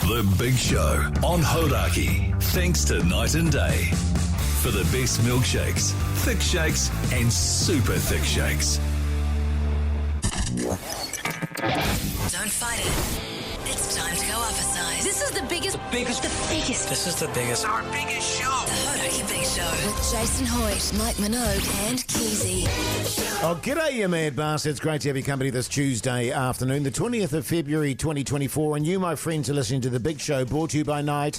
The Big Show on Hodaki. Thanks to Night and Day. For the best milkshakes, thick shakes, and super thick shakes. Don't fight it. It's time to go up a size. This is the biggest. This is the biggest. Our biggest show. The Hodaki Big Show. With Jason Hoyt, Mike Minogue, and Keyzie. Oh, g'day, you mad bastards. Great to have your company this Tuesday afternoon, the 20th of February 2024. And you, my friends, are listening to The Big Show, brought to you by Night.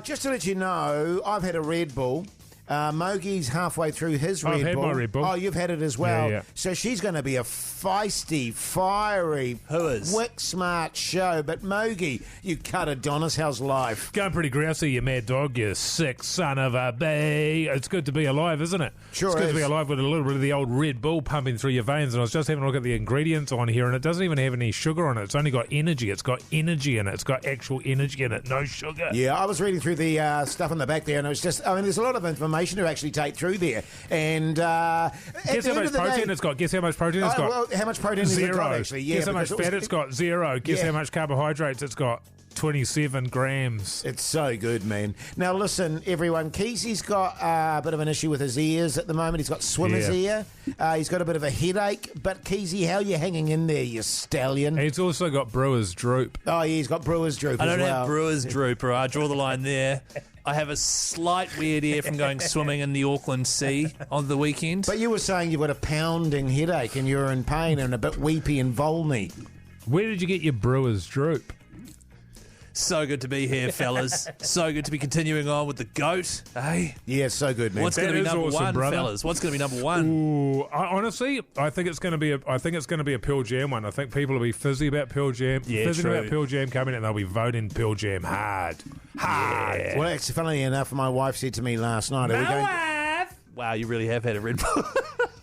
Just to let you know, I've had a Red Bull. Mogie's halfway through his Red Bull. I've had my Red Bull. Oh, you've had it as well. Yeah. So she's going to be a feisty, fiery, wick smart show. But Mogie, you cut Adonis. How's life? Going pretty grousey, you mad dog, you sick son of a bee. It's good to be alive, isn't it? Sure It's good is. to be alive with a little bit of the old Red Bull pumping through your veins. And I was just having a look at the ingredients on here, and it doesn't even have any sugar on it. It's only got energy. It's got energy in it. It's got actual energy in it. No sugar. Yeah, I was reading through the stuff in the back there, and it was just, I mean, there's a lot of information to actually take through there. And Guess how much protein it's got? Guess how much protein it's got? Well, how much protein has it Zero. got, actually? Yeah, Guess how much because fat it's got? Zero. Guess Yeah. how much carbohydrates it's got? 27 grams. It's so good, man. Now, listen, everyone, Keysie's got a bit of an issue with his ears at the moment. He's got swimmer's ear. He's got a bit of a headache. But, Keyzie, how are you hanging in there, you stallion? He's also got brewer's droop. Oh, yeah, he's got brewer's droop I as don't well. have brewer's droop, or I draw the line there. I have a slight weird ear from going swimming in the Auckland Sea on the weekend. But you were saying you've got a pounding headache and you're in pain and a bit weepy and volny. Where did you get your brewer's droop? So good to be here, fellas. So good to be continuing on with the GOAT, eh? Yeah, so good, man. What's going to be is number awesome, one, brother. fellas? What's going to be number one? Ooh, honestly, I think it's going to be a Pearl Jam one. I think people will be fizzy about Pearl Jam, true. about Pearl Jam coming, and they'll be voting Pearl Jam hard. Yeah. Well, actually, funnily enough, my wife said to me last night, Wow, you really have had a Red Bull.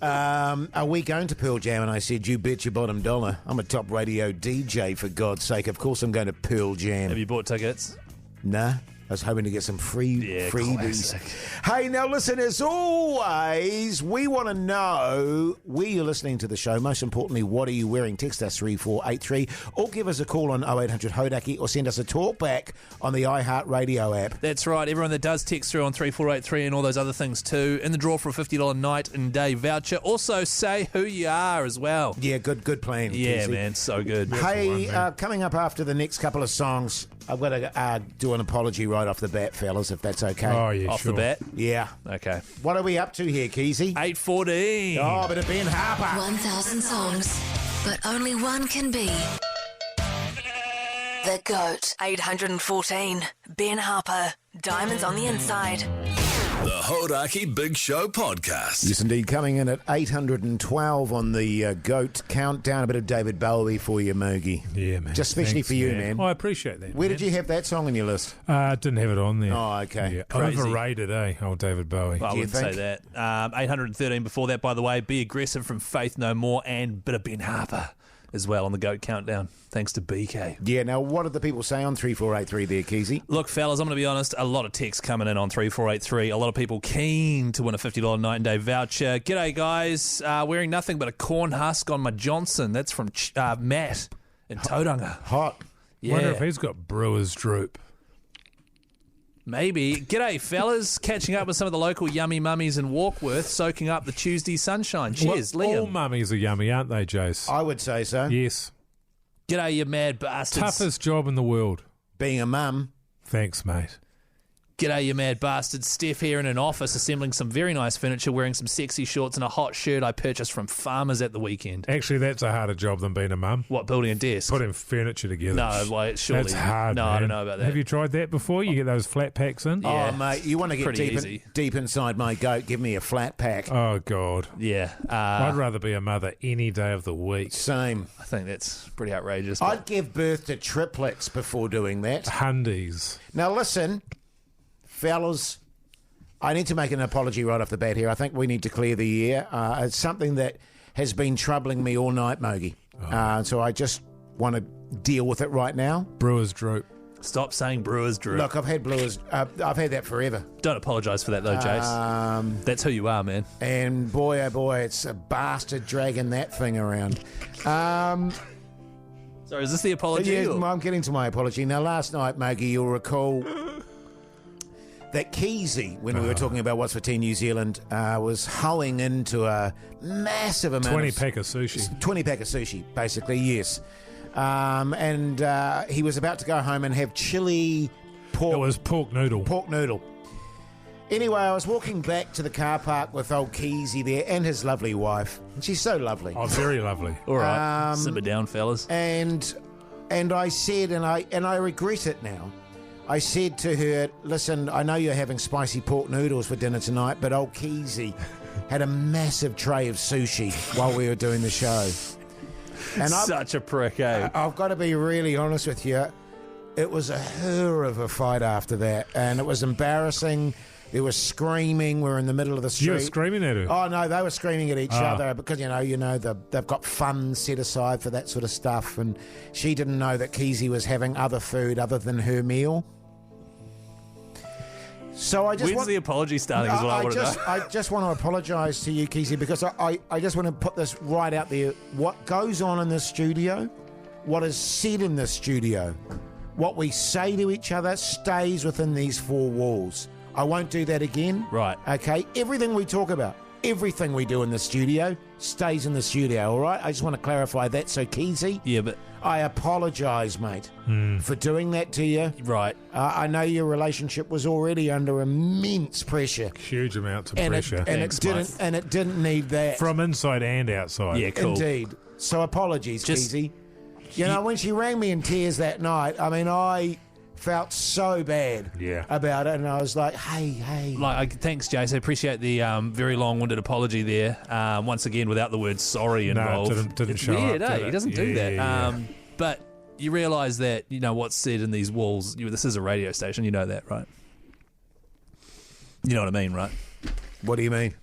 are we going to Pearl Jam? And I said, you bet your bottom dollar. I'm a top radio DJ, for God's sake. Of course I'm going to Pearl Jam. Have you bought tickets? Nah, I was hoping to get some freebies. Classic. Hey, now listen, as always, we want to know where you're listening to the show. Most importantly, what are you wearing? Text us 3483 or give us a call on 0800 Hodaki or send us a talk back on the iHeartRadio app. That's right. Everyone that does text through on 3483 and all those other things too, in the draw for a $50 night and day voucher. Also, say who you are as well. Yeah, good plan. Yeah, Keyzie. man, so good. Hey, coming up after the next couple of songs, I've got to do an apology right off the bat, fellas, if that's okay. Oh, yeah, Off sure. the bat. Yeah. Okay. What are we up to here, Keyzie? 8:14. Oh, but Ben Harper. 1,000 songs, but only one can be the GOAT. 814. Ben Harper. Diamonds on the inside. The Hodaki Big Show podcast. Yes, indeed. Coming in at 812 on the GOAT countdown. A bit of David Bowie for you, Mogie. Yeah, man. Just especially Thanks, for you, man. Oh, I appreciate that. Where man. did you have that song on your list? Didn't have it on there. Oh, okay. Yeah. Crazy. Overrated, eh? Old David Bowie. I Do you wouldn't say think? that. 813 before that, by the way. Be Aggressive from Faith No More and bit of Ben Harper as well on the GOAT countdown. Thanks to BK. Yeah, now what did the people say on 3483 there, Keyzie? Look, fellas, I'm going to be honest, a lot of texts coming in on 3483. A lot of people keen to win a $50 night and day voucher. G'day, guys. Wearing nothing but a corn husk on my Johnson. That's from Matt in Tauranga. Hot. Yeah. Wonder if he's got brewer's droop. Maybe. G'day, fellas. Catching up with some of the local yummy mummies in Warkworth, soaking up the Tuesday sunshine. Cheers, Well, all Liam. mummies are yummy, aren't they, Jase? I would say so. Yes. G'day, you mad bastards. Toughest job in the world. Being a mum. Thanks, mate. G'day, you mad bastards. Steph here in an office assembling some very nice furniture, wearing some sexy shorts and a hot shirt I purchased from Farmers at the weekend. Actually, that's a harder job than being a mum. What, building a desk? Putting furniture together. No, like, surely. That's hard, No, man. I don't know about that. Have you tried that before? You get those flat packs in? Yeah. Oh, mate, you want to get Pretty easy. deep inside my goat, give me a flat pack. Oh, God. Yeah. I'd rather be a mother any day of the week. Same. I think that's pretty outrageous. I'd give birth to triplets before doing that. Hundies. Now, listen, fellas, I need to make an apology right off the bat here. I think we need to clear the air. It's something that has been troubling me all night, Mogie. So I just want to deal with it right now. Brewer's droop. Stop saying Brewers, Drew. Look, I've had Brewers. I've had that forever. Don't apologise for that, though, Jase. That's who you are, man. And boy, oh boy, it's a bastard dragging that thing around. So is this the apology? Yeah, or- I'm getting to my apology. Now, last night, Mogi, you'll recall that Keyzie, when we were talking about What's for Tea New Zealand, was hoeing into a massive amount 20 of... pack of sushi. 20 pack of sushi, basically, yes. And he was about to go home and have chili pork... It was pork noodle. Pork noodle. Anyway, I was walking back to the car park with old Keyzie there and his lovely wife. And she's so lovely. Oh, very lovely. All right, simmer down, fellas. And I said, and I regret it now, I said to her, listen, I know you're having spicy pork noodles for dinner tonight, but old Keyzie had a massive tray of sushi while we were doing the show. And Such a prick, eh? I've got to be really honest with you. It was a her of a fight after that, and it was embarrassing. There was screaming. We were in the middle of the street. You were screaming at her? Oh, no, they were screaming at each other because, they've got funds set aside for that sort of stuff, and she didn't know that Keyzie was having other food other than her meal. So I just When's the apology starting is what I want to know. I just want to apologise to you, Keyzie, because I just want to put this right out there. What goes on in this studio, what is said in this studio, what we say to each other stays within these four walls. I won't do that again. Right. Okay? Everything we talk about, everything we do in the studio stays in the studio, all right? I just want to clarify that. So, Keyzie, Yeah, but I apologise, mate, for doing that to you. right. I know your relationship was already under immense pressure. Huge amounts of And pressure. Thanks, mate. it didn't need that. From inside and outside. Yeah, cool. Indeed. So apologies, Just- Keyzie. You know, when she rang me in tears that night, I mean, I felt so bad about it, and I was like, hey. Thanks, Jase. I appreciate the very long-winded apology there. Once again, without the word sorry involved. didn't It's show weird, up, eh? did He it? doesn't do that. Yeah. But you realise that, what's said in these walls. This is a radio station. You know that, right? You know what I mean, right? What do you mean?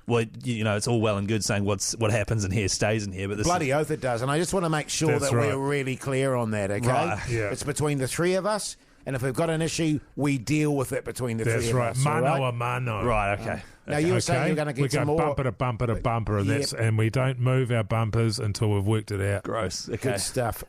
Well, it's all well and good saying what happens in here stays in here, but this Bloody oath it does, and I just want to make sure That's that right. we're really clear on that, okay? Right, yeah. It's between the three of us, and if we've got an issue, we deal with it between the That's three right. of us. all Mano right? a mano. right, okay. Now, you were saying you're going to get we some go more... bumper to bumper to bumper, and, Yep. and we don't move our bumpers until we've worked it out. Gross. Okay. Good stuff.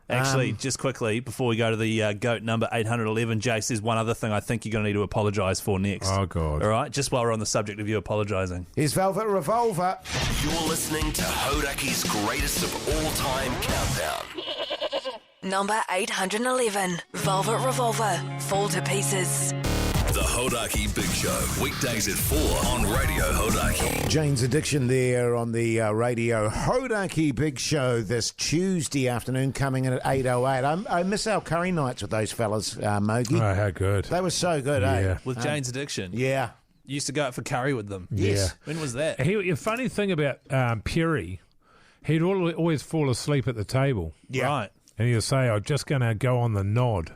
Actually, just quickly, before we go to the GOAT number 811, Jase, there's one other thing I think you're going to need to apologise for next. Oh, God. All right? Just while we're on the subject of you apologising. Here's Velvet Revolver. You're listening to Hodaki's greatest of all time countdown. Number 811, Velvet Revolver, Fall to Pieces. The Hodaki Big Show, weekdays at 4 on Radio Hodaki. Jane's Addiction there on the radio Hodaki Big Show this Tuesday afternoon, coming in at 8:08. I miss our curry nights with those fellas, Mogi. Oh, how good. They were so good, eh? Yeah. With Jane's Addiction. Yeah. You used to go out for curry with them. Yes. When was that? The funny thing about Perry, he'd always fall asleep at the table. Yeah. Right. And he'd say, I'm just going to go on the nod.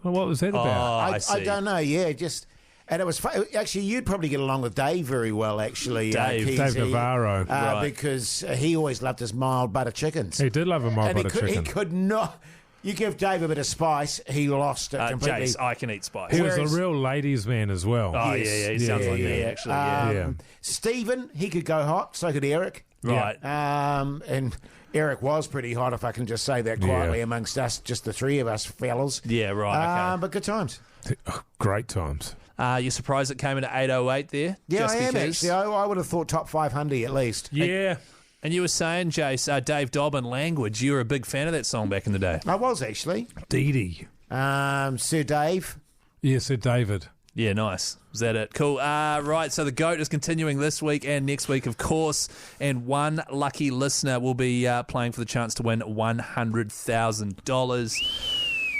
Well, what was that about? I see. I don't know, yeah, just... And it was actually, you'd probably get along with Dave very well, actually. Dave Keyzie, Navarro. Right. because he always loved his mild butter chickens. He did love a mild and butter he chicken. could not... You give Dave a bit of spice, he lost it completely. Jase, I can eat spice. He was Whereas- a real ladies' man as well. Oh, Yes. yeah, he sounds like me, actually. Yeah. Yeah. Stephen, he could go hot, so could Eric. Right. And Eric was pretty hot, if I can just say that quietly, Yeah. amongst us, just the three of us fellas. Yeah, right, okay. But good times. Oh, great times. You're surprised it came in at 8:08 there? Yeah, just I am because? actually. I would have thought top 500 at least. Yeah. And you were saying, Jase, Dave Dobbin, Language, you were a big fan of that song back in the day. I was actually. Dee Dee. Sir Dave. Yeah, Sir David. Yeah, nice. Was that it? Cool. Right, so the GOAT is continuing this week and next week, of course. And one lucky listener will be playing for the chance to win $100,000.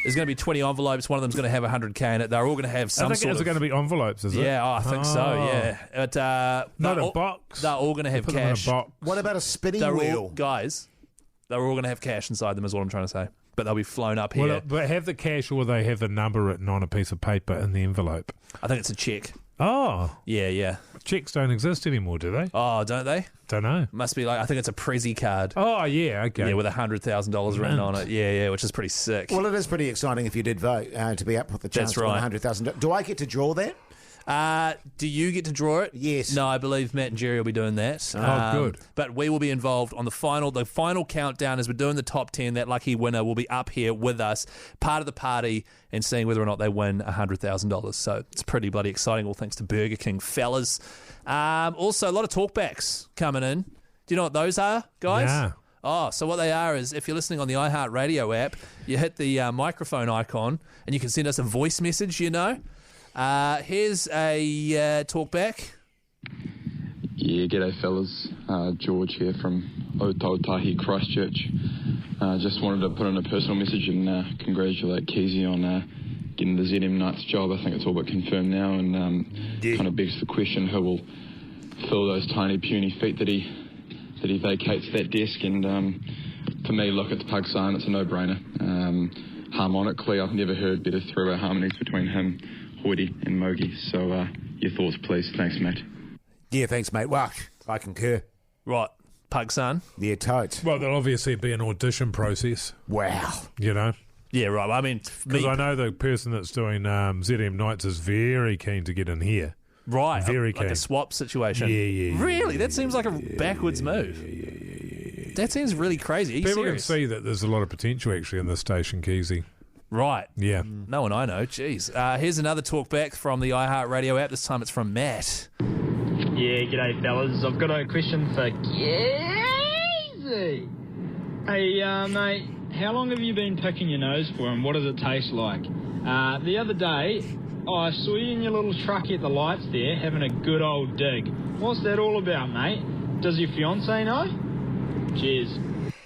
There's going to be 20 envelopes. One of them's going to have 100K in it. They're all going to have some Is it going to be envelopes, is it? Yeah, I think so, yeah. But, Not they're a all- box. They're all going to have Put them in a cash. box. What about a spinning They're wheel? all, guys, they're all going to have cash inside them is what I'm trying to say. But they'll be flown up here. Well, but have the cash or they have the number written on a piece of paper in the envelope? I think it's a check. Oh, Yeah. checks don't exist anymore, do they? Oh, don't they? Don't know. Must be like, I think it's a Prezi card. Oh, yeah, okay. Yeah, with $100,000 written on it. Yeah, which is pretty sick. Well, it is pretty exciting if you did vote to be up with the chance That's right. to win $100,000. Do I get to draw that? Do you get to draw it? Yes. No, I believe Matt and Jerry will be doing that. Good. But we will be involved on the final countdown as we're doing the top 10. That lucky winner will be up here with us, part of the party, and seeing whether or not they win $100,000. So it's pretty bloody exciting, all thanks to Burger King, fellas. Also, a lot of talkbacks coming in. Do you know what those are, guys? Yeah. Oh, so what they are is if you're listening on the iHeartRadio app, you hit the microphone icon and you can send us a voice message, Here's a talkback. Yeah, g'day fellas. George here from Otautahi, Christchurch. Just wanted to put in a personal message and congratulate Keyzie on getting the ZM Knights job. I think it's all but confirmed now, and kind of begs the question who will fill those tiny puny feet that he vacates that desk. And for me, look, it's Pugsan. It's a no-brainer. Harmonically, I've never heard better three-way harmonies between him, Hoyty and Mogi. So your thoughts, please. Thanks, mate. Yeah, thanks, mate. Well, I concur. Right, Pugsan. Yeah, totes. Well, there'll obviously be an audition process, Wow. Yeah, right. I mean, because I know the person that's doing ZM Knights is very keen to get in here. right, very like a keen. swap situation. Yeah. Really? That seems like a backwards move. That seems really crazy. Are you People serious? can see that there's a lot of potential actually in this station, Keyzie. Right. Yeah. No one I know. Jeez. Here's another talkback from the iHeartRadio app. This time it's from Matt. Yeah, g'day fellas. I've got a question for Keyzie. Hey, mate, how long have you been picking your nose for and what does it taste like? The other day, I saw you in your little truck at the lights there having a good old dig. What's that all about, mate? Does your fiancé know? Cheers.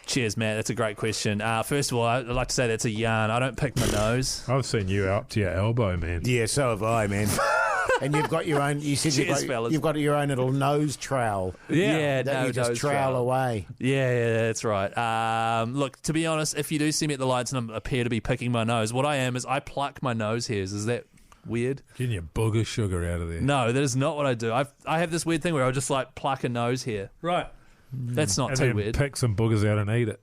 Cheers, Matt. That's a great question. First of all, I'd like to say that's a yarn. I don't pick my nose. I've seen you up to your elbow, man. Yeah, so have I, man. And you've got your own. You said Cheers, fellas. you've got your own little nose trowel. Yeah, That no, you just nose trowel trowel. away. Yeah, that's right. Look, to be honest, if you do see me at the lights and I appear to be picking my nose, what I am is I pluck my nose hairs. Is that weird? Getting your booger sugar out of there. No, that is not what I do. I have this weird thing where I'll just like pluck a nose hair. Right. That's not And too then weird. pick some boogers out and eat it.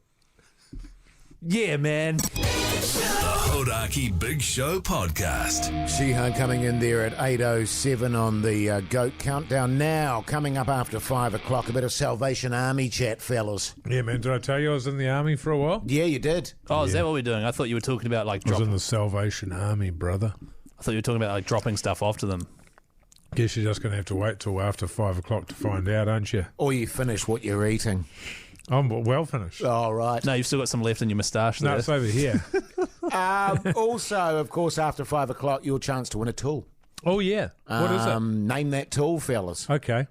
Yeah, man. The Hodaki Big Show podcast. Shihan coming in there at 8:07 on the GOAT countdown. Now, coming up after 5 o'clock, a bit of Salvation Army chat, fellas. Yeah, man. Did I tell you I was in the army for a while? Yeah, you did. Oh, is that what we're doing? I thought you were talking about like I was dropping. in the Salvation Army, brother. I thought you were talking about like dropping stuff off to them. Guess you're just going to have to wait till after 5 o'clock to find out, aren't you? Or you finish what you're eating. I'm well finished. All right. No, you've still got some left in your moustache No, there. it's over here. Also, of course, after 5 o'clock, your chance to win a tool. Oh, yeah. What is it? Name that tool, fellas. Okay.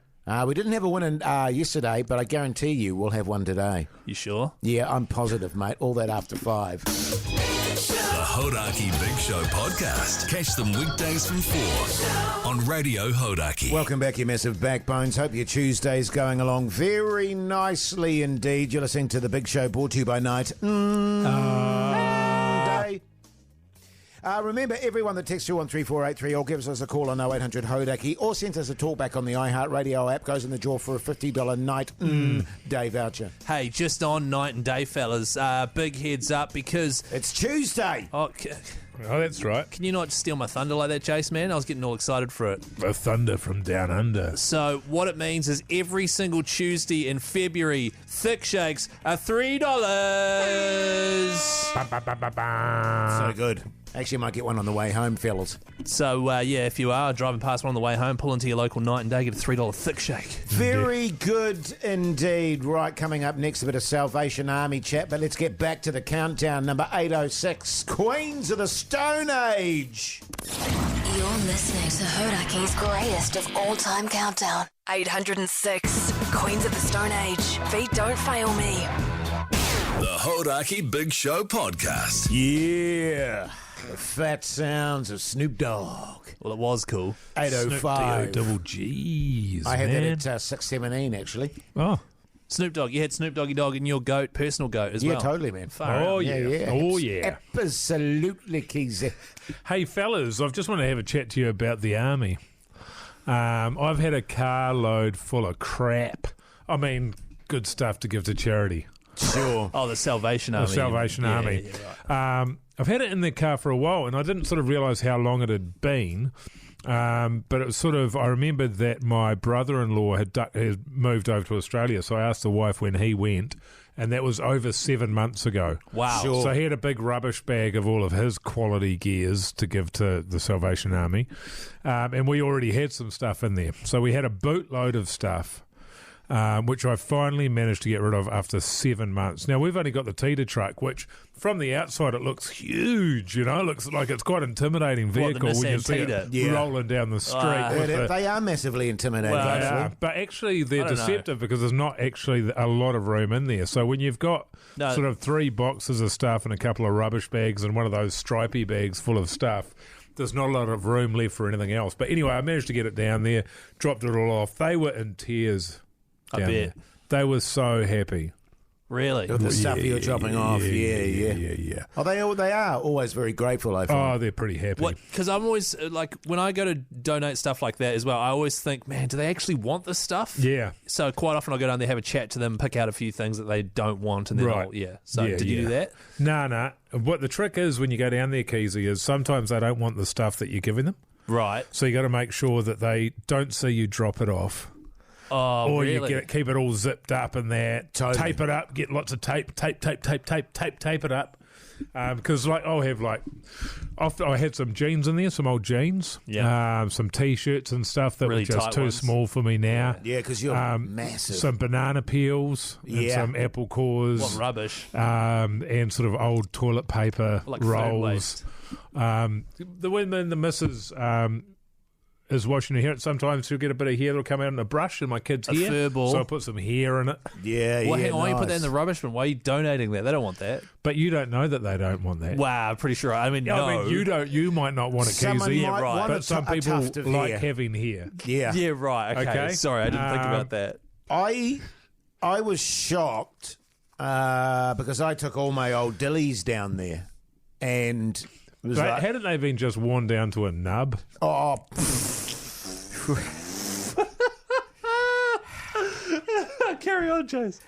We didn't have a winner yesterday, but I guarantee you we'll have one today. You sure? Yeah, I'm positive, mate. All that after 5. The Hodaki Big Show podcast. Catch them weekdays from 4 on Radio Hodaki. Welcome back, you massive backbones. Hope your Tuesday's going along very nicely indeed. You're listening to The Big Show, brought to you by Night Day. Remember, everyone that texts 213-483 or gives us a call on 0800 Hodaki or sends us a talkback on the iHeartRadio app goes in the draw for a $50 Night Day voucher. Hey, just on night and day, fellas. Big heads up because It's Tuesday. oh, Oh, that's right. can you not steal my thunder like that, Jase? Man, I was getting all excited for it. The thunder from down under. So what it means is every single Tuesday in February, thick shakes are $3. Ba, ba, ba, ba, ba. So good. Actually, might get one on the way home, fellas. So yeah, if you are driving past one on the way home, pull into your local night and day, get a $3 thick shake. Very good indeed. Right, coming up next, a bit of Salvation Army chat, but let's get back to the countdown. Number 806, Queens of the Stone Age. You're listening to Hodaki's greatest of all time countdown. 806. Queens of the Stone Age. Feet don't fail me. The Hodaki Big Show podcast. Yeah. The fat sounds of Snoop Dogg. Well, it was cool. 805. Double G's. I had man. that at 617, actually. Oh. Snoop Dogg, you had Snoop Doggy Dogg in your goat, personal goat as Yeah, well. totally, man. Far Oh, out. yeah. Oh, yeah. Absolutely, Keyzie. Hey, fellas, I've just want to have a chat to you about the army. I've had a carload full of crap. I mean, good stuff to give to charity. Sure. Oh, the Salvation The Army. Salvation Yeah, Army. yeah, right. I've had it in the car for a while, and I didn't sort of realise how long it had been But it was sort of, I remembered that my brother-in-law had moved over to Australia, so I asked the wife when he went, and that was over 7 months ago. Wow. Sure. So he had a big rubbish bag of all of his quality gears to give to the Salvation Army, and we already had some stuff in there. So we had a bootload of stuff, which I finally managed to get rid of after 7 months. Now, we've only got the Teeter truck, which from the outside it looks huge, It looks like it's quite an intimidating vehicle when you see it rolling down the street. They are massively intimidating, actually. But actually they're deceptive because there's not actually a lot of room in there. So when you've got sort of 3 boxes of stuff and a couple of rubbish bags and one of those stripy bags full of stuff, there's not a lot of room left for anything else. But anyway, I managed to get it down there, dropped it all off. They were in tears. I bet. There. They were so happy. Really? The stuff you're dropping off, Yeah. Oh, they are always very grateful, I find. Oh, they're pretty happy. Because I'm always, when I go to donate stuff like that as well, I always think, man, do they actually want this stuff? Yeah. So quite often I'll go down there, have a chat to them, pick out a few things that they don't want, and then did you do that? No. What the trick is when you go down there, Keyzie, is sometimes they don't want the stuff that you're giving them. Right. So you got to make sure that they don't see you drop it off. Oh, or really? you keep it all zipped up in there, tape it up, get lots of tape it up. Because I had some jeans in there, some old jeans, some T-shirts and stuff that really were just too ones. small for me now. Yeah, because you're massive. Some banana peels and some apple cores. What rubbish. And sort of old toilet paper Like food rolls. waste. The women, the missus... is washing her hair. Sometimes she'll get a bit of hair that'll come out in a brush in my kid's hair. fur ball. So I put some hair in it. Yeah, Well, hang on, why you put nice. that in the rubbish bin? Why are you donating that? They don't want that. But you don't know that they don't want that. Wow, I'm pretty sure. I mean, no. I mean, you don't. You might not want it, Someone Keyzie. might want But some people tuft of like hair. having hair. Yeah. Yeah, right. Okay. Okay. Sorry, I didn't think about that. I was shocked because I took all my old dillies down there, and it was But like, hadn't they been just worn down to a nub? Carry on, Jase.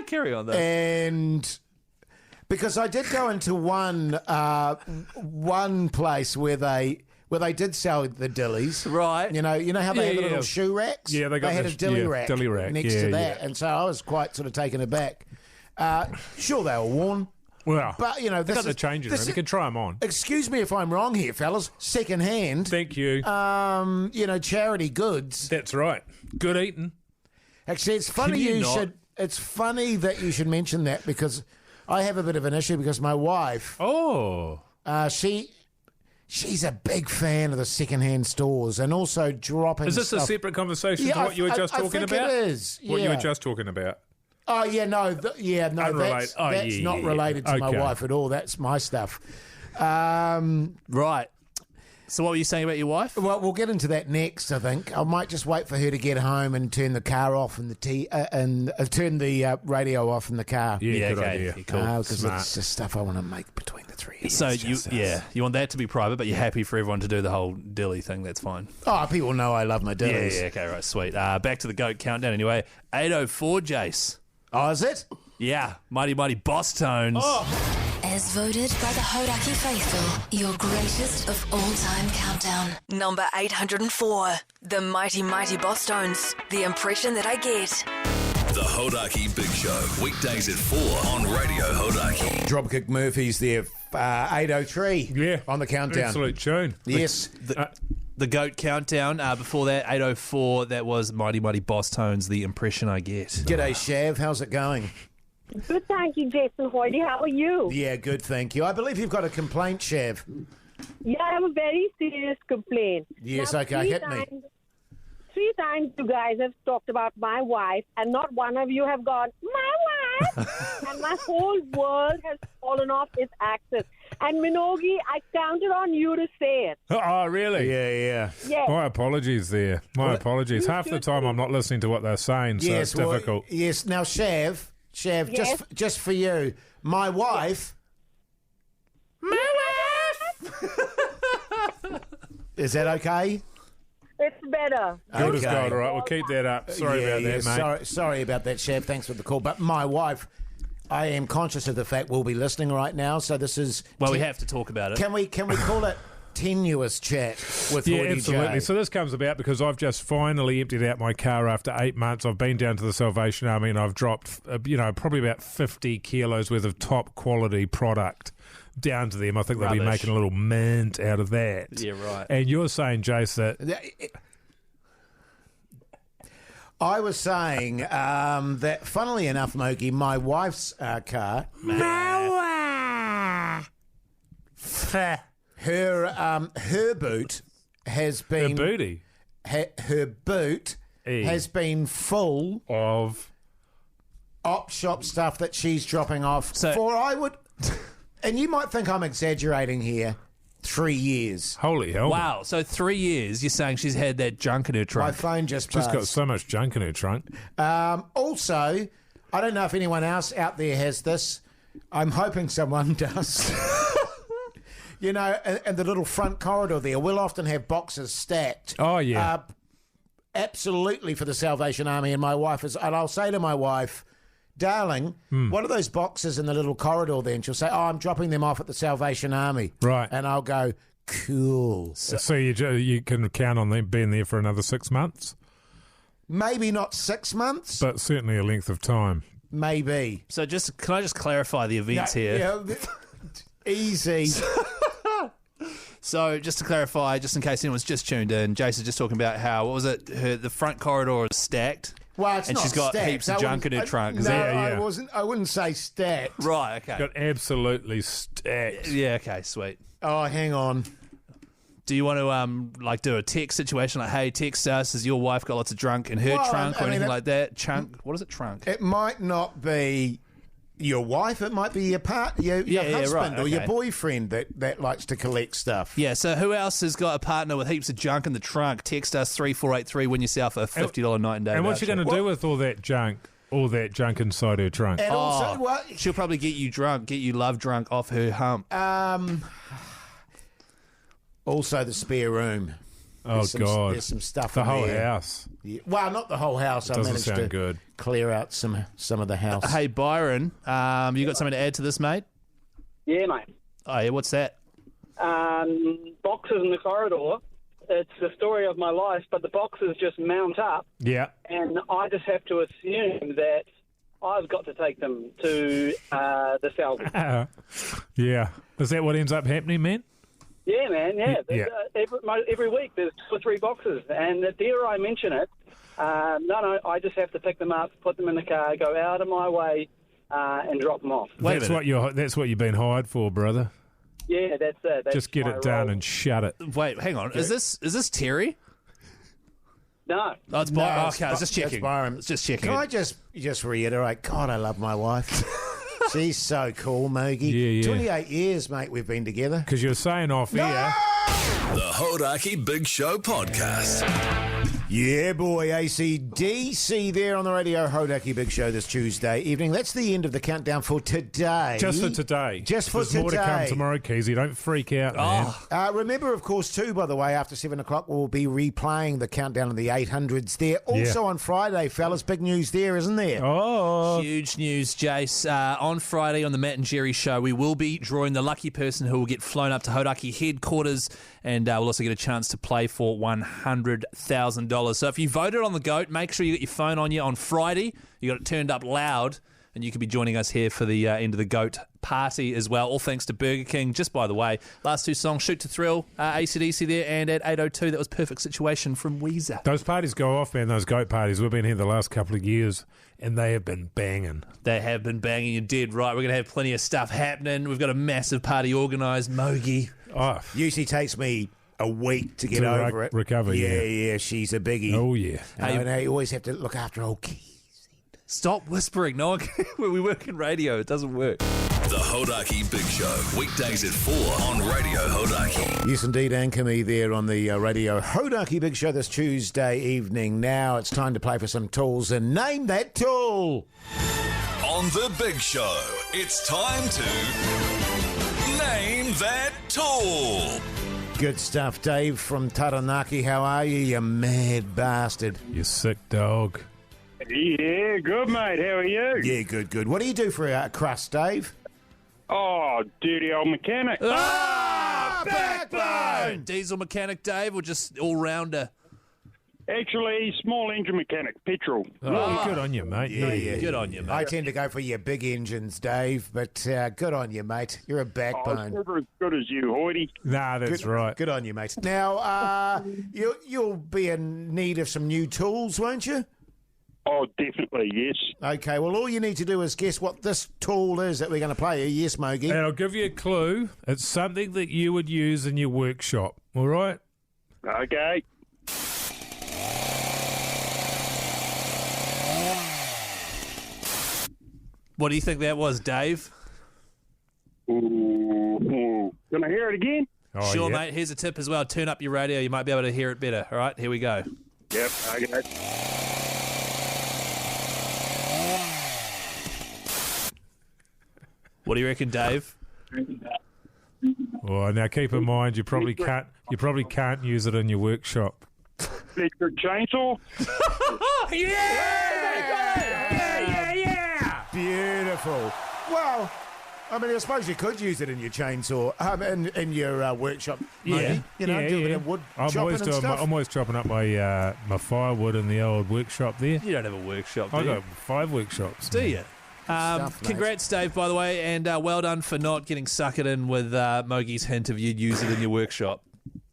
Carry on, though. and because I did go into one place where they did sell the dillies, Right. You know how they have the Yeah. little shoe racks. Yeah, they had a this- dilly yeah, rack, dilly rack. next Yeah, to that, yeah. and so I was quite sort of taken aback. Sure, they were worn, Well, but they got the changing room. You can try them on. Excuse me if I'm wrong here, fellas. Second hand. Thank you. Charity goods. That's right. Good eating. Actually, it's funny you you not? should. It's funny that you should mention that because I have a bit of an issue because my wife, Oh. she's a big fan of the second-hand stores and also dropping. Is this stuff. a separate conversation to Yeah, what you were just I talking think about? it is. What you were yeah. just talking about. Oh yeah, no, Unrelated. That's not related to my Okay. wife at all. That's my stuff. Right. So what were you saying about your wife? Well, we'll get into that next. I think I might just wait for her to get home and turn the car off and turn the radio off in the car. Yeah, good okay. idea. Yeah, cool. Because Smart. it's just stuff I want to make between the three. So It's you just- you want that to be private, but you're happy for everyone to do the whole dilly thing. That's fine. Oh, people know I love my dillies. Yeah, okay, right, sweet. Back to the GOAT countdown anyway. 8:04, Jase. Oh, is it? Yeah, mighty boss tones. As voted by the Hodaki faithful, your greatest of all-time countdown. Number 804, the Mighty Boss Tones. The impression that I get. The Hodaki Big Show. Weekdays at 4 on Radio Hodaki. Dropkick Murphys there. 803. Yeah. On the countdown. Absolute tune. Yes. The GOAT countdown. Before that, 8:04, that was mighty boss tones. The impression I get. G'day, Shav. How's it going? Good, thank you, Jason Hoyty. How are you? Yeah, good, thank you. I believe you've got a complaint, Shav. Yeah, I have a very serious complaint. Yes, Now, okay, hit me. 3 times you guys have talked about my wife, and not one of you have gone, my wife! And my whole world has fallen off its axis. And Minogi, I counted on you to say it. Oh, really? Yeah. Yes. My apologies there. My apologies. Half the time I'm not listening to what they're saying, so it's well, difficult. yes. Now, Shav, Yes? just for you, my wife. Is that okay? It's better. Good as Okay. gold, all right. We'll keep that up. Sorry about that, mate. Sorry about that, Shav. Thanks for the call. But my wife I am conscious of the fact we'll be listening right now, so this is... Well, we have to talk about it. Can we call it tenuous chat with Yeah, Hoodie absolutely. J? So this comes about because I've just finally emptied out my car after 8 months. I've been down to the Salvation Army and I've dropped, probably about 50 kilos worth of top quality product down to them. I think they'll be making a little mint out of that. Yeah, right. And you're saying, Jase, that... I was saying that, funnily enough, Mogi, my wife's car... Her boot has been... Her booty? Her boot has been full of op shop stuff that she's dropping off. So- I would... And you might think I'm exaggerating here. 3 years. Holy hell. Wow, so 3 years, you're saying she's had that junk in her My trunk. phone just Just got buzzed. so much junk in her trunk. Also, I don't know if anyone else out there has this. I'm hoping someone does. You know, and the little front corridor there, we'll often have boxes stacked. Oh, yeah. Absolutely for the Salvation Army, and my wife is, and I'll say to my wife, darling, what are those boxes in the little corridor there? And she'll say, I'm dropping them off at the Salvation Army. Right. And I'll go, cool. So you can count on them being there for another 6 months? Maybe not 6 months. But certainly a length of time. Maybe. So can I just clarify the events here? Yeah, easy. So just to clarify, just in case anyone's just tuned in, Jase is just talking about how, what was it, the front corridor is stacked. Well, it's and not she's got stacked. heaps of junk in her trunk. Is No, that- I wouldn't say stacked. Right, okay. Got absolutely stacked. Yeah, okay, sweet. Oh, hang on. Do you want to do a text situation like, hey, text us, has your wife got lots of junk in her Well, trunk I or mean, anything like that? Chunk? What is it, trunk? It might not be your wife. It might be your Yeah, husband right, or your okay. boyfriend that likes to collect stuff. Yeah, so who else has got a partner with heaps of junk in the trunk? Text us 3483, win yourself a $50 night and day And what's she voucher. going to do with all that junk inside her trunk? And also, well, She'll probably get you drunk, get you love drunk off her hump. also the spare room. Oh, There's some stuff The in whole there. house. Yeah. Well, not the whole house. I Doesn't managed sound to good. clear out some of the house. Hey, Byron, you got something to add to this, mate? Yeah, mate. Oh, yeah, what's that? Boxes in the corridor. It's the story of my life, but the boxes just mount up, Yeah. and I just have to assume that I've got to take them to the salvage. Yeah. Is that what ends up happening, man? Yeah, man, yeah. Yeah. Every week there's 2 or 3 boxes, and dare I mention it, no, I just have to pick them up, put them in the car, go out of my way, and drop them off. That's what you've been hired for, brother. Yeah, that's it. That's Just get my it done role. and shut it. Wait, hang on. Is this Terry? No. Oh, it's No, Byron. it's Okay, I was just That's checking. Byron. It's just checking. Can I just reiterate? God, I love my wife. She's so cool, Mogi. Yeah, yeah. 28 years, mate, we've been together. Because you're saying off air. The Hodaki Big Show Podcast. Yeah, boy, AC/DC there on the Radio Hodaki Big Show this Tuesday evening. That's the end of the countdown for today. Just for today. Just for There's more to come today. tomorrow, Keyzie. Don't freak out, man. Remember, of course, too, by the way, after 7 o'clock, we'll be replaying the countdown of the 800s there. Also on Friday, fellas, big news there, isn't there? Oh. Huge news, Jase. On Friday on the Matt and Jerry show, we will be drawing the lucky person who will get flown up to Hodaki headquarters, and we'll also get a chance to play for $100,000. So if you voted on the GOAT, make sure you got your phone on you on Friday. You got it turned up loud, and you could be joining us here for the end of the GOAT party as well. All thanks to Burger King. Just by the way, last 2 songs, Shoot to Thrill, AC/DC there, and at 8:02, that was Perfect Situation from Weezer. Those parties go off, man, those goat parties. We've been here the last couple of years, and they have been banging. They have been banging. You did right. We're going to have plenty of stuff happening. We've got a massive party organised. Mogi. Oh, Usually takes me a week to get To over it. recover, yeah. She's a biggie. oh yeah. You always have to look after old Keyzie. Stop whispering. No one can, we work in radio. It doesn't work. The Hodaki Big Show. Weekdays at 4 on Radio Hodaki. Yes, indeed, anchor me there on the Radio Hodaki Big Show this Tuesday evening. Now it's time to play for some tools and name that tool. On the Big Show, it's time to Name That Tool. Good stuff, Dave from Taranaki. How are you, you mad bastard? You sick dog. Yeah, good, mate. How are you? Yeah, good. What do you do for a crust, Dave? Oh, dirty old mechanic. Backbone! Diesel mechanic, Dave, or just all-rounder? Actually, small engine mechanic, petrol. Oh, good on you, mate. Yeah. Good on you, mate. I tend to go for your big engines, Dave, but good on you, mate. You're a Oh, backbone. never as good as you, Hoity. Nah, that's right. Good on you, mate. Now, you'll be in need of some new tools, won't you? Oh, definitely, yes. Okay, well, all you need to do is guess what this tool is that we're going to play here. Yes, Mogi? And I'll give you a clue. It's something that you would use in your workshop, all right? Okay. What do you think that was, Dave? Ooh. Can I hear it again? Oh, Sure, yeah. mate. Here's a tip as well. Turn up your radio. You might be able to hear it better. All right, here we go. Yep, okay. What do you reckon, Dave? Oh, now keep in mind you probably can't use it in your workshop. Electric chainsaw? Beautiful. Well, I mean, I suppose you could use it in your chainsaw, in your workshop, Mogi. You know, do a bit of wood chopping and stuff. I'm always chopping up my my firewood in the old workshop there. You don't have a workshop, do I you? got 5 workshops. Do you? Stuff, mate. Congrats, Dave, by the way, and well done for not getting suckered in with Mogi's hint of you'd use it in your workshop.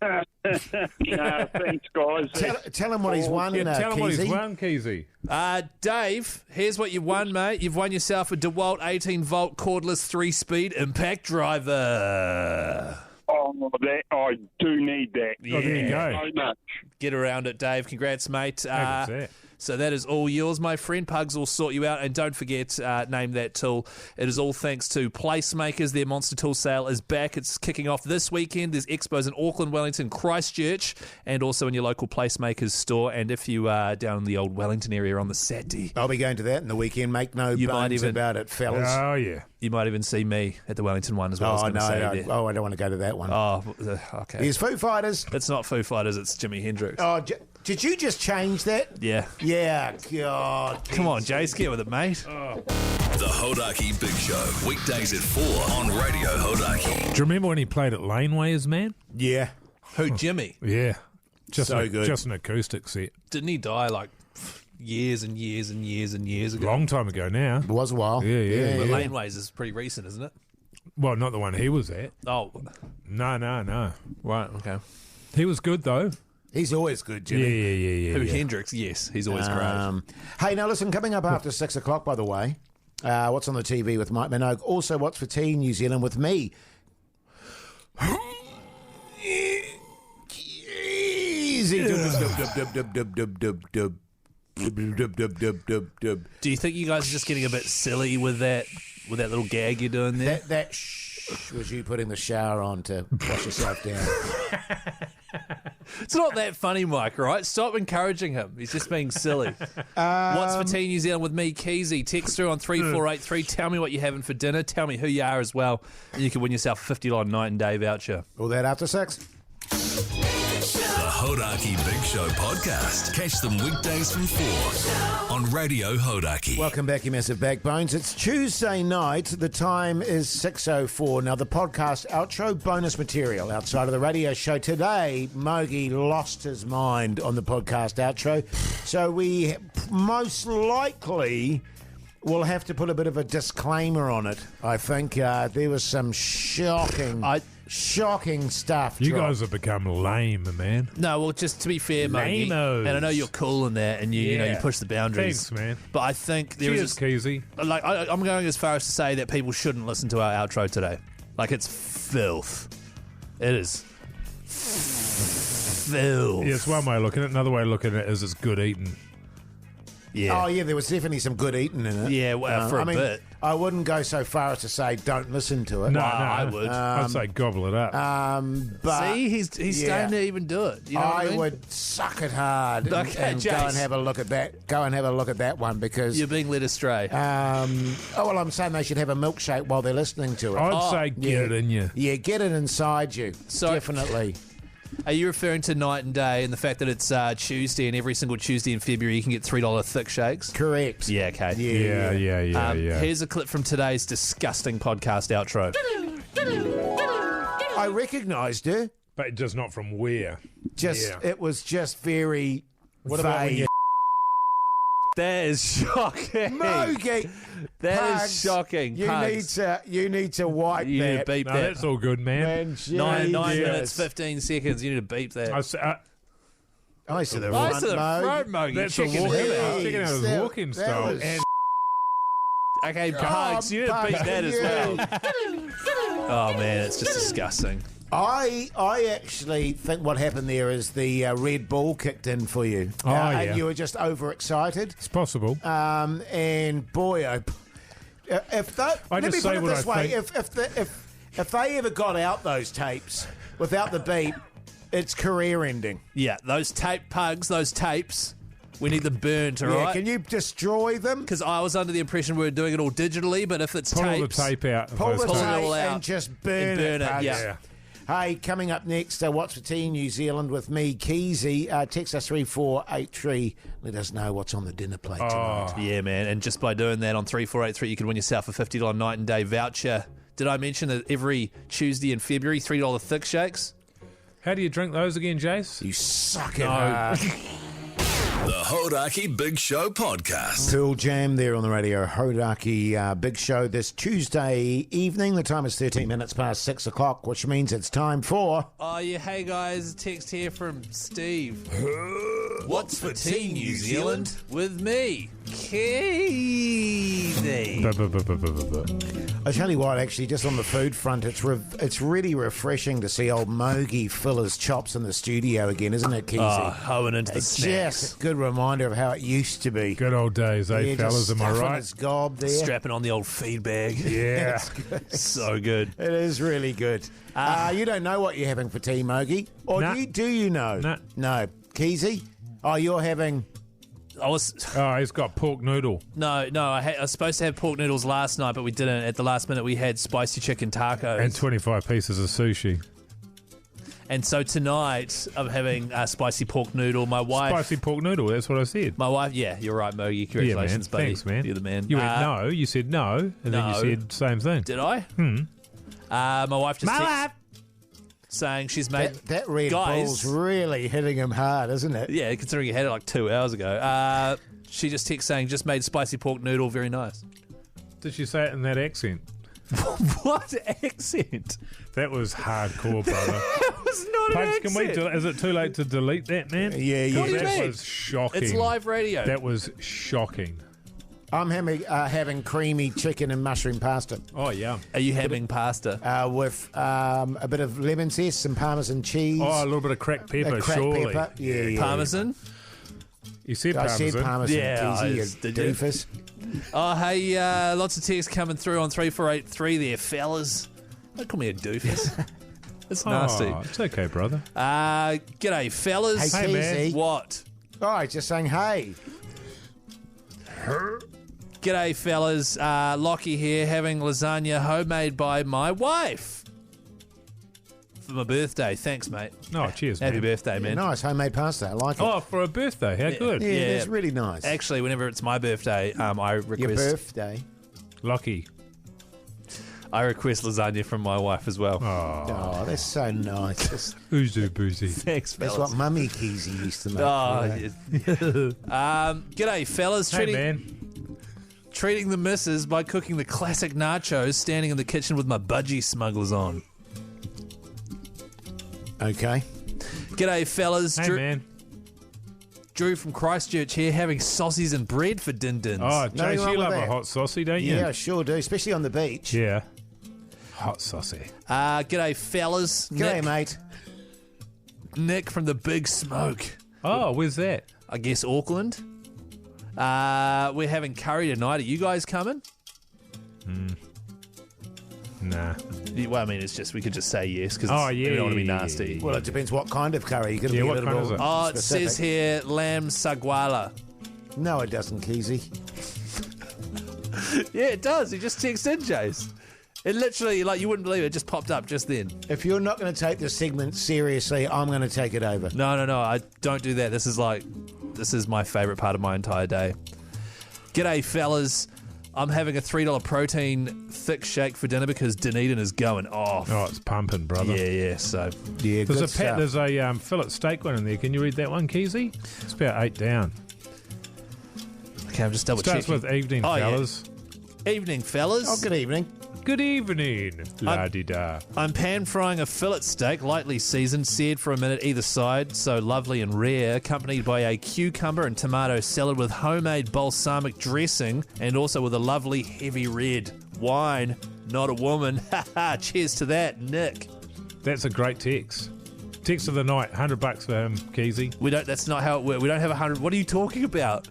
No, thanks, guys. Tell him what he's won, Yeah, tell him what he's Keyzie. won, Keyzie. Dave, here's what you've won, mate. You've won yourself a DeWalt 18-volt cordless 3-speed impact driver. Oh, that I do need that. Yeah. Oh, there you go. So much. Get around it, Dave. Congrats, mate. How good's that? So that is all yours, my friend. Pugs will sort you out. And don't forget, name that tool. It is all thanks to Placemakers. Their Monster Tool sale is back. It's kicking off this weekend. There's expos in Auckland, Wellington, Christchurch, and also in your local Placemakers store. And if you are down in the old Wellington area on the Saturday, I'll be going to that in the weekend. Make no You might bones even- about it, fellas. Oh, yeah. you might even see me at the Wellington one as well. Oh, I was no. going to say there. Oh, I don't want to go to that one. Okay. Here's Foo Fighters. It's not Foo Fighters, it's Jimi Hendrix. Oh, did you just change that? Yeah. Yeah, God. Come on, Jase, get with it, mate. The Hodaki Big Show, weekdays at 4 on Radio Hodaki. Do you remember when he played at Laneways, man? Yeah. Who, Jimmy? Yeah. So good. Just an acoustic set. Didn't he die like years and years and years and years ago? Long time ago now. It was a while. Yeah. But Laneways is pretty recent, isn't it? Well, not the one he was at. Oh, No. right, okay. He was good, though. He's always good, Jimmy. Yeah. Who, Hendrix? Yes, he's always great. Hey, now listen, coming up after 6 o'clock, by the way, what's on the TV with Mike Minogue? Also, what's for tea in New Zealand with me? Keyzie. Do you think you guys are just getting a bit silly with that little gag you're doing there? That shh was you putting the shower on to wash yourself down. It's not that funny, Mike, right? Stop encouraging him. He's just being silly. What's for tea in New Zealand with me, Keyzie? Text through on 3483. Tell me what you're having for dinner. Tell me who you are as well. And you can win yourself a $50 night and day voucher. All that after 6. The Hodaki Big Show podcast. Catch them weekdays from 4 on Radio Hodaki. Welcome back, you massive backbones. It's Tuesday night. The time is 6:04. Now, the podcast outro bonus material outside of the radio show. Today, Mogi lost his mind on the podcast outro. So we most likely will have to put a bit of a disclaimer on it. I think there was some shocking stuff. You dropped. guys have become lame, man. No, well, just to be fair, Mogi, Lamos. and I know you're cool in that, and you know you push the boundaries. Thanks, man. But I think there is Cheers, Keyzie. like I'm going as far as to say that people shouldn't listen to our outro today. Like, it's filth. It is filth. Yeah, it's one way of looking at it. Another way of looking at it is it's good eating. Yeah. Oh, yeah, there was definitely some good eating in it. Yeah, well, for a bit. I wouldn't go so far as to say don't listen to it. No, I would. I'd say gobble it up. But See, he's starting to even do it. You know what I mean? would suck it hard and, Okay, and go Jase. and have a look at that. Go and have a look at that one because. You're being led astray. I'm saying they should have a milkshake while they're listening to it. I'd say get yeah. it in you. Yeah, get it inside you. So- Definitely. Are you referring to night and day and the fact that it's Tuesday and every single Tuesday in February you can get $3 thick shakes? Correct. Yeah, okay. Yeah. Here's a clip from today's disgusting podcast outro. I recognised her. But just not from where. It was just very What about when vague. you... That is shocking. Mogi. That is shocking. You need to wipe You need that. to beep No, that. that's all good, man. Man, 9 Jesus. minutes, 15 seconds. You need to beep that. Eyes to the Eyes front, to the Mogi. front, Mogi. That's Checking a walking. him I out. was checking out his That- walking that style. was- And Okay, Pugs, you need to beep that as well. Oh, man, it's just disgusting. I actually think what happened there is the Red Bull kicked in for you. Oh, yeah. And you were just overexcited. it's possible. And boy, if that, I let just me say put it what this I way: think. if they ever got out those tapes without the beep, it's career ending. Yeah, those tape Pugs, those tapes, we need them burnt, all Yeah, right? can you destroy them? Because I was under the impression we were doing it all digitally, but if it's Pull all the tapes... tape out. of Pull those the Pull it tapes. tape all out and just burn and burn it, Pugs. yeah. Hey, coming up next, What's for Tea New Zealand with me, Keyzie. Text us 3483. Let us know what's on the dinner plate tonight. Yeah, man. And just by doing that on 3483, you can win yourself a $50 night and day voucher. Did I mention that every Tuesday in February, $3 thick shakes? How do you drink those again, Jase? You suck it hard. The Hodaki Big Show Podcast. Pearl Jam there on the radio. Hodaki Big Show this Tuesday evening. The time is 13 minutes past 6 o'clock, which means it's time for... Oh, yeah. Hey, guys. A text here from Steve. What's for tea, New Zealand? With me, Keyzie. I tell you what, actually, just on the food front, it's really refreshing to see old Mogi fill his chops in the studio again, isn't it, Keyzie? Oh, hoeing into the It's snacks. just a good reminder of how it used to be. Good old days, eh, Yeah, fellas? just Am I stuffing right? his gob there. Strapping on the old feed bag. Yeah. So good. It is really good. You don't know what you're having for tea, Mogi? Or Nah. do you know? Nah. No. Keyzie? Oh, you're having... I was... Oh, he's got pork noodle. No, I was supposed to have pork noodles last night, but we didn't. At the last minute, we had spicy chicken tacos. And 25 pieces of sushi. And so tonight, I'm having a spicy pork noodle. My wife... Spicy pork noodle, that's what I said. My wife... Yeah, you're right, Mogi. Congratulations, yeah, man. buddy. Thanks, man. You're the man. You went no, you said no, and then you No. said same thing. Did I? My wife just texted saying she's made... That Red Guys- Bull's really hitting him hard, isn't it? Yeah, considering you had it like 2 hours ago. She just texted saying, just made spicy pork noodle, very nice. Did she say it in that accent? What accent? That was hardcore, brother. That was not an Pugs, accent. can we is it too late to delete that, man? Yeah, yeah. What do you That mean? was shocking. It's live radio. That was shocking. I'm having creamy chicken and mushroom pasta Oh, yeah. Are you having pasta? with a bit of lemon zest, some parmesan cheese, Oh, a little bit of cracked pepper, cracked surely. pepper. Yeah. Parmesan? You said I parmesan. said parmesan, Yeah, Keyzie, you did you? doofus. Oh, hey, lots of texts coming through on 3483 there, fellas. Don't call me a doofus. That's nasty. Oh, it's okay, brother. G'day, fellas. Hey, Keyzie. What? Oh, just saying, hey. G'day, fellas. Lockie here, having lasagna homemade by my wife for my birthday. Thanks, mate. Oh, cheers, Happy man. birthday, man. Nice homemade pasta. I like it. Oh, for a birthday. How good. yeah, yeah. it's really nice. Actually, whenever it's my birthday, I Your request birthday. Lucky. lasagna from my wife as well. Oh, that's so nice. That's, Oozy boozy. Thanks, that's fellas. what Mummy Keyzie used to make. Oh, you know. yeah. G'day, fellas. Hey, man. Treating the missus by cooking the classic nachos, standing in the kitchen with my budgie smugglers on. Okay. G'day, fellas. Hey, man. Drew from Christchurch here, having saucies and bread for din-dins. Oh, Nothing Jase, wrong you with love a that. hot saucy, don't you? Yeah, I sure do, especially on the beach. Yeah. Hot saucy. G'day, fellas. G'day, mate. Nick from the Big Smoke. Oh, where's that? I guess Auckland. We're having curry tonight. Are you guys coming? Nah. Well, I mean, it's just we could just say yes because Oh, we don't want to be yeah, nasty. Well, it depends what kind of curry. You've got to Yeah, be a what little kind is more it? Oh, it specific. says here lamb sagwala. No, it doesn't, Keyzie. Yeah, it does. He just texted in, Jase. It literally, like, you wouldn't believe it, just popped up just then. If you're not going to take this segment seriously, I'm going to take it over. No, I don't do that. This is my favourite part of my entire day. G'day, fellas. I'm having a $3 protein thick shake for dinner because Dunedin is going off. Oh, it's pumping, brother. Yeah, so... Yeah, good stuff. There's a fillet steak one in there. Can you read that one, Keyzie? It's about 8 down. Okay, I'm just double checking. Starts with evening, fellas. Yeah. Evening, fellas. Oh, good evening. Good evening, la-di-da. I'm pan-frying a fillet steak, lightly seasoned, seared for a minute either side, so lovely and rare, accompanied by a cucumber and tomato salad with homemade balsamic dressing, and also with a lovely heavy red wine. Not a woman. Cheers to that, Nick. That's a great text. Text of the night, $100 for him, Keyzie. That's not how it works. We don't have 100. What are you talking about?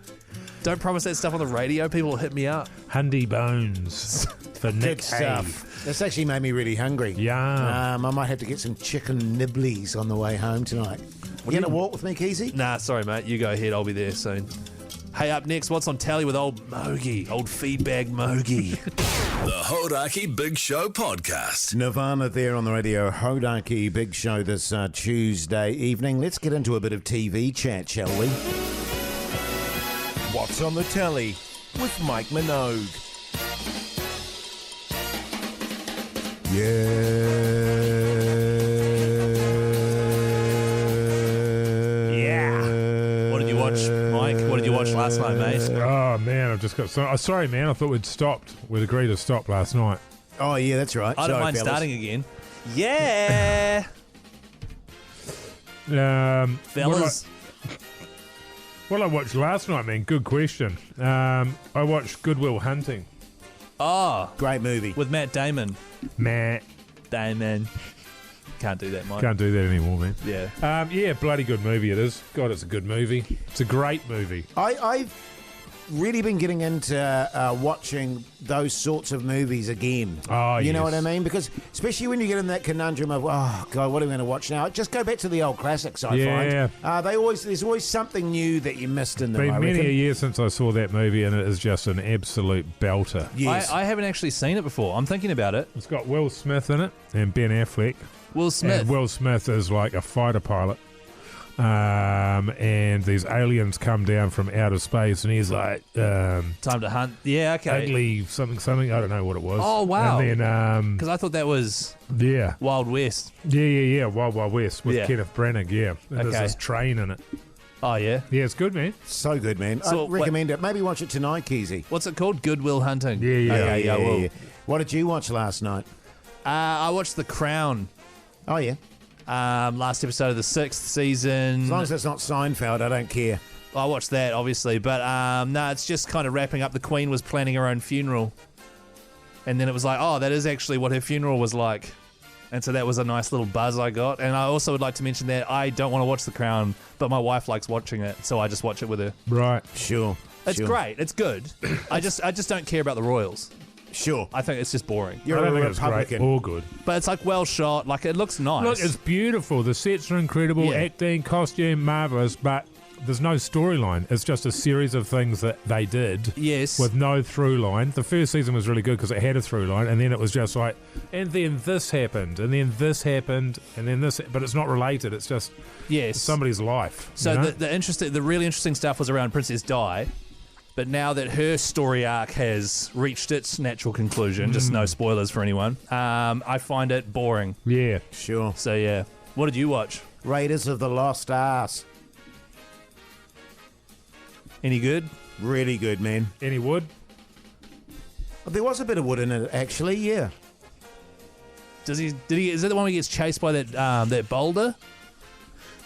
Don't promise that stuff on the radio. People will hit me up. Hundy bones for Nick. Good stuff. That's actually made me really hungry. Yeah. I might have to get some chicken nibblies on the way home tonight. You going to walk with me, Keyzie? Nah, sorry, mate. You go ahead. I'll be there soon. Hey, up next, what's on tally with old Mogi? Old feedbag Mogi. The Hodaki Big Show podcast. Nirvana there on the radio. Hodaki Big Show this Tuesday evening. Let's get into a bit of TV chat, shall we? What's on the telly with Mike Minogue. Yeah. What did you watch, Mike? What did you watch last night, mate? Oh, man, I've just got... sorry, man, I thought we'd stopped. We'd agreed to stop last night. Oh, yeah, that's right. I don't mind starting again. Yeah. Fellas. What I watched last night, man, good question. I watched Good Will Hunting. Oh. Great movie. With Matt Damon. Matt Damon. Can't do that, Mike. Can't do that anymore, man. Yeah. Yeah, bloody good movie it is. God, it's a good movie. It's a great movie. I've really been getting into watching those sorts of movies again. Oh, you know yes. what I mean? Because especially when you get in that conundrum of, oh, God, what are we going to watch now? Just go back to the old classics, I find. There's always something new that you missed in them, Been I many reckon. a year since I saw that movie, and it is just an absolute belter. Yes. I haven't actually seen it before. I'm thinking about it. It's got Will Smith in it and Ben Affleck. Will Smith. And Will Smith is like a fighter pilot. And these aliens come down from outer space, and he's like, Time to hunt. Yeah, okay. ugly something. I don't know what it was. Oh, wow. And then, Because I thought that was yeah, Wild West. yeah, Wild Wild West with Kenneth Branagh. Yeah, and there's Okay. this train in it. Oh, yeah. Yeah, it's good, man. So good, man. So, I recommend it. Maybe watch it tonight, Keyzie. What's it called? Good Will Hunting. Yeah. Okay, I will. What did you watch last night? I watched The Crown. Oh, yeah. Last episode of the 6th season. As long as it's not Seinfeld, I don't care. I watched that, obviously. But no, it's just kind of wrapping up. The Queen was planning her own funeral. And then it was like, oh, that is actually what her funeral was like. And so that was a nice little buzz I got. And I also would like to mention that I don't want to watch The Crown, but my wife likes watching it, so I just watch it with her. Right. Sure. It's great. It's good. I just don't care about the royals. Sure. I think it's just boring. You're I don't a think it's Republican. great or good. But it's like well shot. Like it looks nice. Look, it's beautiful. The sets are incredible. Yeah. Acting, costume, marvelous. But there's no storyline. It's just a series of things that they did. Yes. With no through line. The first season was really good because it had a through line, and then it was just like, and then this happened, and then this happened, and then this. But it's not related. It's just somebody's life. So you know? the really interesting stuff was around Princess Di. But now that her story arc has reached its natural conclusion, just no spoilers for anyone, I find it boring. Yeah. Sure. So, yeah. What did you watch? Raiders of the Lost Ark. Any good? Really good, man. Any wood? There was a bit of wood in it, actually, yeah. Is that the one where he gets chased by that boulder?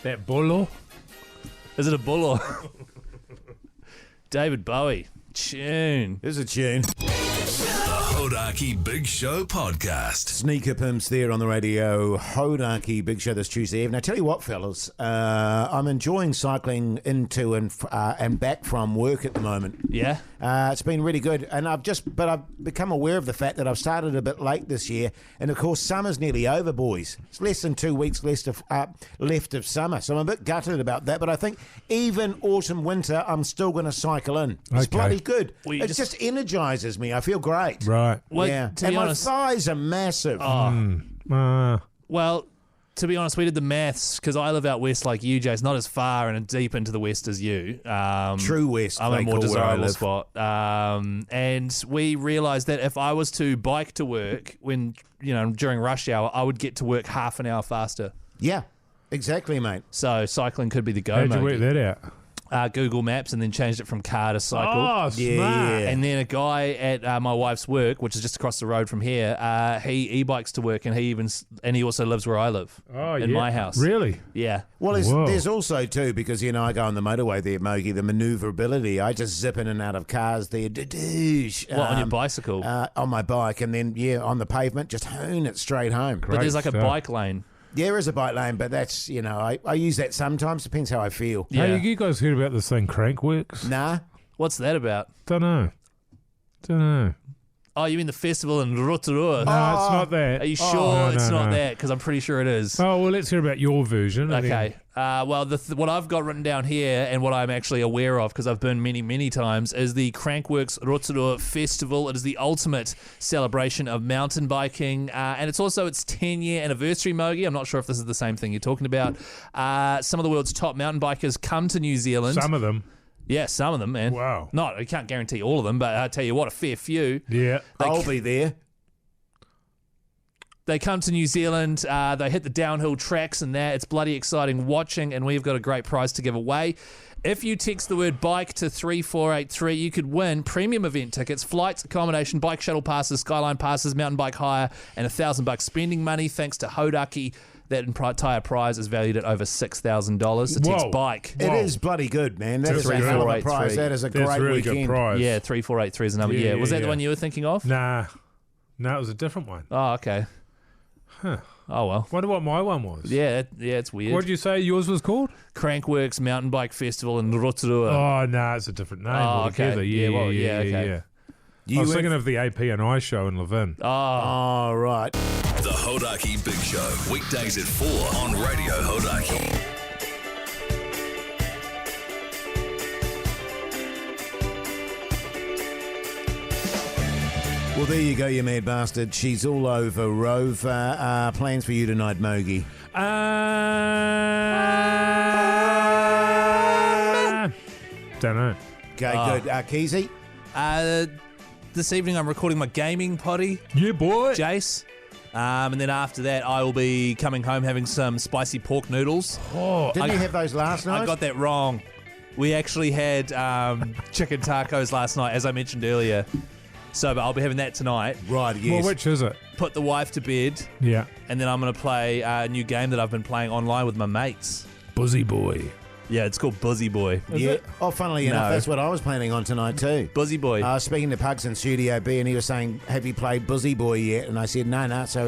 That bullo? Is it a bull? David Bowie. Tune. There's a tune. The Hodaki Big Show podcast. Sneaker Pimps there on the radio. Hodaki Big Show this Tuesday evening. Now, tell you what, fellas, I'm enjoying cycling into and back from work at the moment. Yeah? It's been really good, and I've become aware of the fact that I've started a bit late this year, and of course summer's nearly over, boys. It's less than 2 weeks left of summer, so I'm a bit gutted about that. But I think even autumn, winter, I'm still going to cycle in. It's bloody good. Well, it just energises me. I feel great. Right. Well, Yeah, to and be my honest, thighs are massive. well, to be honest, we did the maths because I live out west like you, Jase, not as far and deep into the west as you. True west. I'm in a they more call where I desirable live. spot. And we realised that if I was to bike to work during rush hour, I would get to work half an hour faster. Yeah, exactly, mate. So cycling could be the go, How'd you mate. work that out? Google Maps, and then changed it from car to cycle. Oh, smart. Yeah. And then a guy at my wife's work, which is just across the road from here, he e-bikes to work, and he also lives where I live, in my house. Really? Yeah. Well, Whoa. there's also, too, because, I go on the motorway there, Mogi, the manoeuvrability. I just zip in and out of cars there. On your bicycle? On my bike, and then, on the pavement, just hoon it straight home. But there's like a stuff. bike lane. Yeah, there is a bike lane, but that's, I use that sometimes. Depends how I feel. Yeah. Hey, you guys heard about this thing, Crankworks? Nah. What's that about? Don't know. Oh, you mean the festival in Rotorua? No, it's not that. Are you sure No, it's no, not no. that? Because I'm pretty sure it is. Oh, well, let's hear about your version. and Okay. Well, what I've got written down here and what I'm actually aware of, because I've been many, many times, is the Crankworks Rotorua Festival. It is the ultimate celebration of mountain biking, and it's also its 10-year anniversary, Mogi. I'm not sure if this is the same thing you're talking about. Some of the world's top mountain bikers come to New Zealand. Some of them. Yeah, some of them, man. Wow. Not, I can't guarantee all of them, but I tell you what, a fair few. Yeah. I'll be there. They come to New Zealand, they hit the downhill tracks and that. It's bloody exciting watching, and we've got a great prize to give away. If you text the word bike to 3483, you could win premium event tickets, flights, accommodation, bike shuttle passes, skyline passes, mountain bike hire, and $1,000 spending money thanks to Hodaki. That entire prize is valued at over $6,000. So text Whoa. bike. It is bloody good, man. That That's is a hell of a 3483. prize. That is a That's great a really weekend. good prize. Yeah, 3483 is the number. Yeah, was that the yeah. one you were thinking of? Nah. No, it was a different one. Oh, okay. Huh. Oh, well. Wonder what my one was. Yeah, it's weird. What did you say yours was called? Crankworks Mountain Bike Festival in Rotorua. Oh, no, it's a different name Oh, okay. altogether. Yeah, Yeah, well, yeah, yeah, okay. yeah. You I was went- thinking of the AP and I show in Levin. Oh, Oh, right. The Hodaki Big Show, weekdays at 4 on Radio Hodaki. Well, there you go, you mad bastard. She's all over Rover. Plans for you tonight, Mogi? Don't know. Okay, good. Keyzie? this evening I'm recording my gaming potty, Yeah, boy. Jase. And then after that, I will be coming home having some spicy pork noodles. Oh, Didn't you have those last night? I got that wrong. We actually had chicken tacos last night, as I mentioned earlier. So, but I'll be having that tonight. Right, yes. well, which is it? Put the wife to bed, Yeah. and then I'm going to play a new game that I've been playing online with my mates. Buzzy boy. Yeah, it's called Buzzy Boy. Yeah. Oh, funnily enough, No. that's what I was planning on tonight too. Buzzy Boy. I was speaking to Pugs in Studio B, and he was saying, "Have you played Buzzy Boy yet?" And I said, "No." So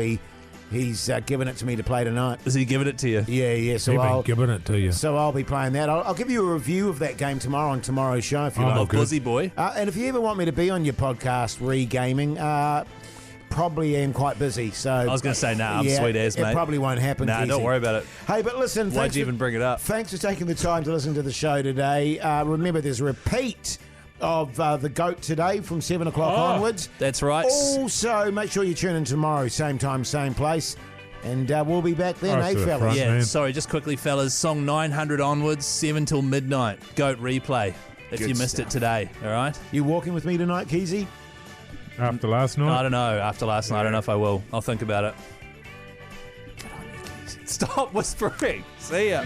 he's given it to me to play tonight. Is he giving it to you? Yeah. So He's been I'll giving it to you. so I'll be playing that. I'll give you a review of that game tomorrow on tomorrow's show if you Oh, like. Of good. Buzzy Boy. And if you ever want me to be on your podcast, Re-Gaming, probably am quite busy. So I was going to say, nah, I'm sweet as, mate. It probably won't happen. Nah, Keyzie. don't worry about it. Hey, but listen, Why'd you even bring it up? Thanks for taking the time to listen to the show today. Remember, there's a repeat of the GOAT today from 7 o'clock onwards. That's right. Also, make sure you tune in tomorrow, same time, same place. And we'll be back then, Oh, to the fellas? front. Yeah, man. sorry, just quickly, fellas. Song 900 onwards, 7 till midnight. GOAT replay. If Good you missed stuff. it today, all right? You walking with me tonight, Keyzie? After last I night? don't know. After last night, I don't know if I will. I'll think about it. Stop whispering. See ya.